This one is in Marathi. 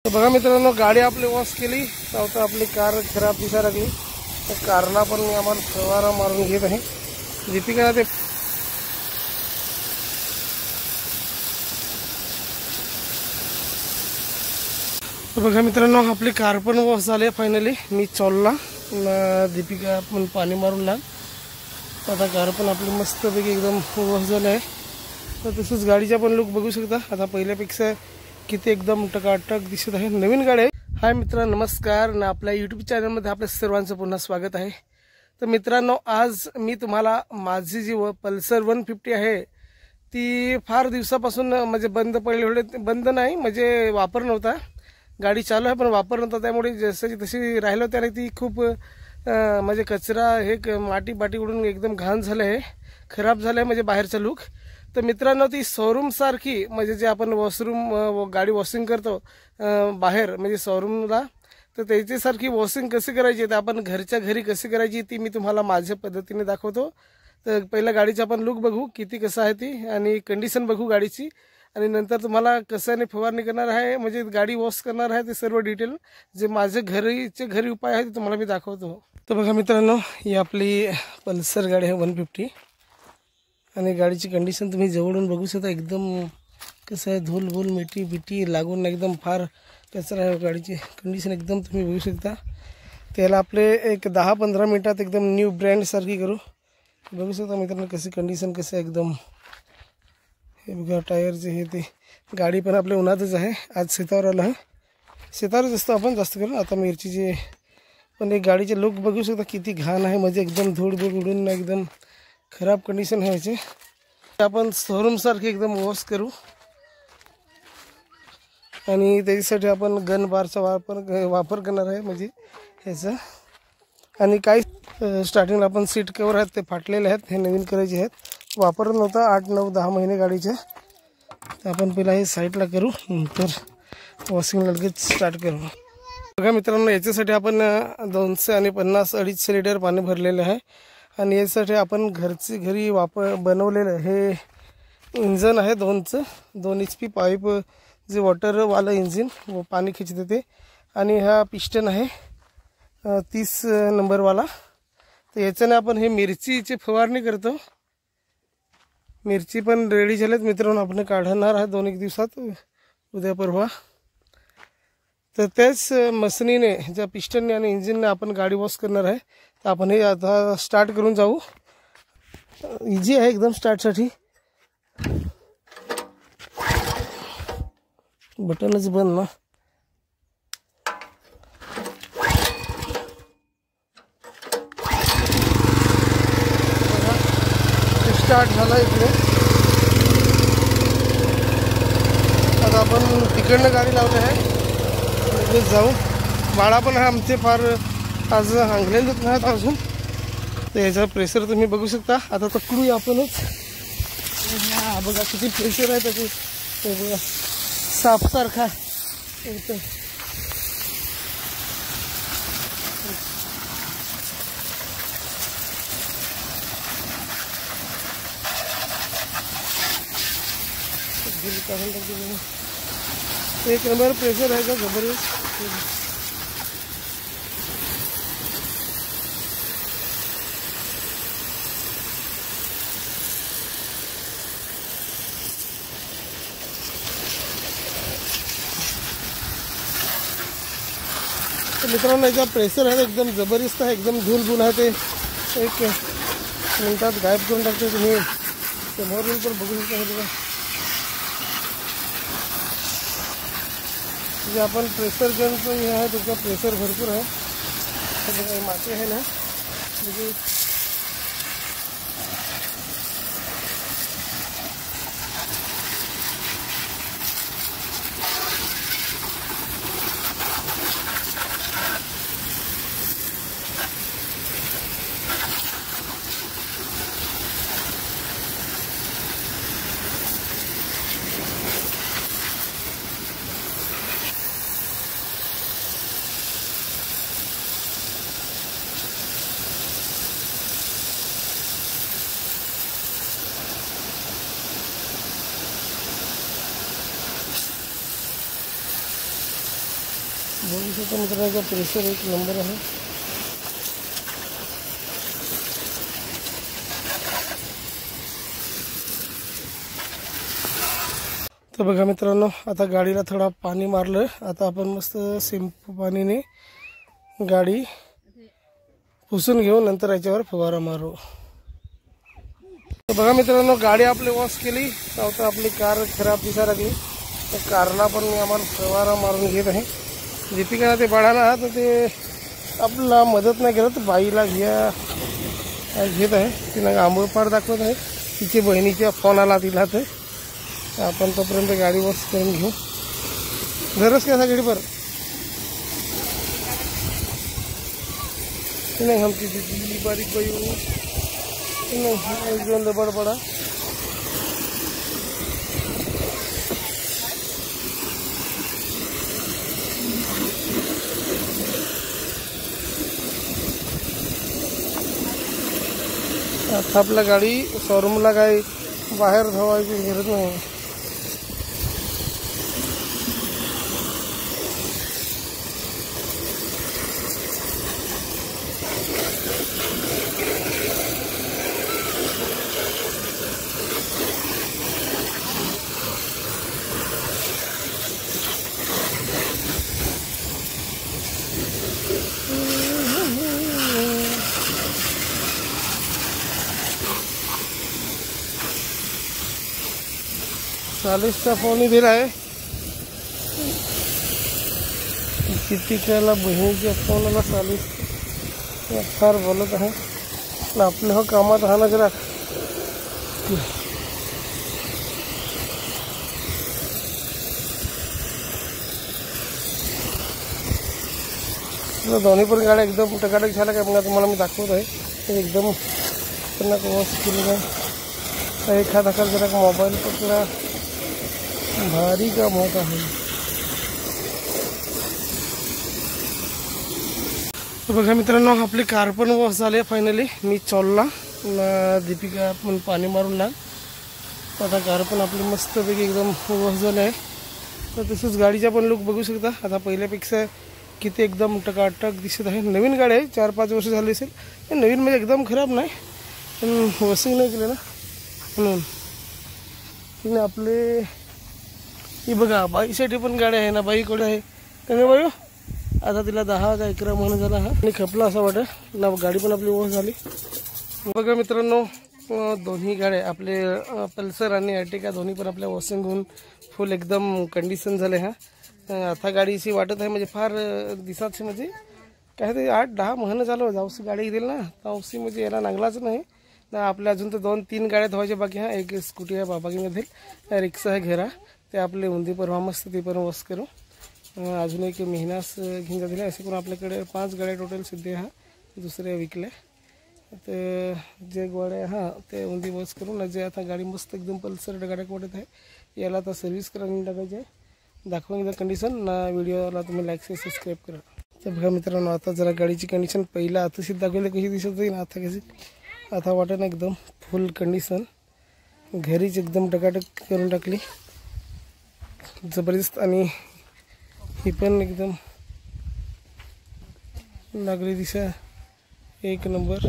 तर बघा मित्रांनो, गाडी आपली वॉश केली तर आता आपली कार खराब दिसायला लागली. त्या कारला पण मी आम्हाला फवारा मारून घेत आहे. दीपिका ते बघा मित्रांनो, आपली कार पण वॉश झाली फायनली. मी चॉलला दीपिका पण पाणी मारून लाग. आता कार पण आपली मस्तपैकी एकदम वॉश झाली आहे. तर तसंच गाडीचा पण लुक बघू शकता आता पहिल्यापेक्षा किती एकदम टकाटक दिसत आहे. नवीन गाडी आहे. हाय मित्रांनो, नमस्कार ना. आपल्या यूट्यूब चॅनलमध्ये आपल्या सर्वांचं पुन्हा स्वागत आहे. तर मित्रांनो, आज मी तुम्हाला माझी जी पल्सर 150 आहे ती फार दिवसापासून म्हणजे बंद पडली होती. बंद नाही म्हणजे वापर नव्हता, गाडी चालू आहे पण वापर नव्हता. त्यामुळे जसं तशी राहिलं त्याने ती खूप म्हणजे कचरा हे माटी बाटी उडून एकदम घाण झालं आहे, खराब झालं आहे म्हणजे बाहेरचा लुक. तर मित्रांनो, ती शोरूम सारखी म्हणजे जे आपण वॉशरूम गाडी वॉशिंग करतो बाहेर म्हणजे शोरूमला, तर त्याच्यासारखी वॉशिंग कशी करायची तर आपण घरच्या घरी कशी करायची ती मी तुम्हाला माझ्या पद्धतीने दाखवतो. तर पहिला गाडीचा आपण लुक बघू किती कसं आहे ती, आणि कंडिशन बघू गाडीची, आणि नंतर तुम्हाला कशाने फवारणी करणार आहे म्हणजे गाडी वॉश करणार आहे ते सर्व डिटेल जे माझे घरी उपाय आहे ते तुम्हाला मी दाखवतो. तर बघा मित्रांनो, ही आपली पल्सर गाडी आहे 150, आणि गाडीची कंडिशन तुम्ही जवळून बघू शकता. एकदम कसं आहे, धूल भूल मिठी बिटी लागून एकदम फार कचरा आहे. गाडीची कंडिशन एकदम तुम्ही बघू शकता. त्याला आपले एक 10-15 मिनटात एकदम न्यू ब्रँडसारखी करू. बघू शकता मित्रांनो कशी कंडिशन कसं एकदम. हे बघा टायरचे हे ते. गाडी पण आपल्या उन्हातच आहे. आज शेतावर आलं आहे, शेतावरच असतो आपण जास्त करून. आता मिरचीचे पण एक गाडीचे लुक बघू शकता किती घाण आहे म्हणजे एकदम धूळ उडून एकदम खराब कंडिशन आहे याची. आपण शोरूमसारखी एकदम वॉश करू, आणि त्याच्यासाठी आपण गन बारचा वापर करणार आहे म्हणजे ह्याचा. आणि काही स्टार्टिंगला आपण सीट कवर आहेत ते फाटलेले आहेत, हे नवीन करायचे आहेत. वापरत नव्हता 8-9-10 महिने गाडीचे. तर आपण पहिला हे साईडला करू, नंतर वॉशिंग लगेच स्टार्ट करू. बघा मित्रांनो, याच्यासाठी आपण 250-250 लिटर पाणी भरलेलं आहे. आणि यासाठी आपण घरी बनवलेलं हे इंजन आहे 2 HP पाईप, जे वॉटरवालं इंजिन व पाणी खिचते ते. आणि हा पिस्टन आहे 30 नंबरवाला. तर याच्याने आपण हे मिरचीची फवारणी करतो. मिरची पण रेडी झालेत मित्रांनो, आपण काढणार आहे 2-1 दिवसात, उद्या परवा. तर त्याच मशीनीने ज्या पिस्टनने आणि इंजिनने आपण गाडी वॉश करणार आहे. तर आपण हे आता स्टार्ट करून जाऊ. इझी आहे एकदम स्टार्टसाठी. बटनच बंद ना. स्टार्ट झाला इकडे. आता आपण तिकडनं गाडी लावली आहे, लगेच जाऊ. बाळा पण आमचे फार आज हांगलेलेच नाहीत अजून. तर याचा प्रेशर तुम्ही बघू शकता. आता पकडूया आपणच. बघा किती प्रेशर आहे त्याची. बघा साफसारखा एकदम. एक नंबर प्रेशर आहे का जबरदस्त. मित्रांनो, याचा प्रेशर आहे एकदम जबरदस्त आहे. एकदम धूल आहे ते 1 मिनिटात गायब करून टाकते. तुम्ही समोरून पण बघू शकता. हे बघा जे आपण प्रेशर गनचं हे आहे त्याचा प्रेशर भरपूर आहे. बघा माती आहे ना म्हणजे बघू शकता मित्रांनो, प्रेशर एक नंबर आहे. तर बघा मित्रांनो, आता गाडीला थोडा पाणी मारलं. आता आपण मस्त सिंपल पाणीने गाडी पुसून घेऊ, नंतर याच्यावर फवारा मारू. तर बघा मित्रांनो, गाडी आपली वॉश केली. आता आपली कार खराब दिसायला लागली. तर कारला पण मी आम्हाला फवारा मारून घेत आहे. दीपिका ते बाळाला तर ते आपल्याला मदत नाही करत, बाईला घेत आहे. तिला आंबोळपाड दाखवत आहे. तिच्या बहिणीच्या फोन आला तिला. तर आपण तोपर्यंत गाडी वॉश करून घेऊ. गरज काय गाडी पर नाही आमची तिची बारीक बाई नाही लबड पडा. आता आपल्या गाडी शोरूमला काही बाहेर धावायची गरज नाही. सालिसचा फोन दिला आहे. दीपिकाला बहिणीच्या फोनला सालिस फार बोलत आहे. आपल्या हो कामात हा ना जरा. दोन्ही पण गाड्या एकदम टकाटक झाल्या काय बघा. तुम्हाला मी दाखवत आहे एकदम त्यांना वॉश केलेलं आहे. एखादा जरा मोबाईल पकडा, भारी काम होत आहे. बघा मित्रांनो, आपली कार पण वॉश झाली फायनली. मी चॉलला, दीपिका पण पाणी मारून लाग. आता कार पण आपली मस्तपैकी एकदम वॉश झाली आहे. तर तसंच गाडीचा पण लुक बघू शकता. आता पहिल्यापेक्षा किती एकदम टकाटक दिसत आहे. नवीन गाडी आहे, 4-5 वर्ष झाली असेल. नवीन म्हणजे एकदम खराब नाही, पण वॉशिंग नाही केलं ना म्हणून. तिने आपले ही बघा बाईसाठी पण गाडी आहे ना. बाईकडे आहे कमी बाई. आता तिला 10-11 महिना झाला हा. आणि खपला असं वाटतं ना. गाडी पण आपली वॉश झाली. बघा मित्रांनो, दोन्ही गाड्या आपले पल्सर आणि अर्टिगा दोन्ही पण आपल्या वॉशिंग होऊन फुल एकदम कंडिशन झाले. हा आता गाडीची वाटत आहे म्हणजे फार दिसाची म्हणजे काय ते 8-10 महिने झालं जाऊसी गाडी येईल ना. जाऊसी म्हणजे याला नांगलाच नाही ना. आपल्या अजून तर 2-3 गाड्या धुवायच्या बाकी. हा एक स्कूटी आहे बाबागीमधील, रिक्षा आहे घेरा. ते आपले उंदी परवा मस्त ते पण वॉश करू. अजून एक महिनाच घेऊन जातील. असे करून आपल्याकडे 5 गाड्या टोटल सध्या हा दुसऱ्या विकल्या. तर जे गाड्या हा ते उंदी वॉश करून जे आता गाडी मस्त एकदम पल्सर गाड्या वाटत आहे. याला आता सर्व्हिस करायला टाकायची आहे. दाखवून एकदा कंडिशन ना. व्हिडिओला तुम्ही लाईक आणि सबस्क्राईब करा. तर बघा मित्रांनो, आता जरा गाडीची कंडिशन पहिला आता दाखवली कशी दिसत होती ना. आता कशी आता वाटत ना एकदम फुल कंडिशन. घरीच एकदम टकाटक करून टाकली जबरदस्त. आणि ही पण एकदम लागली दिशा एक नंबर.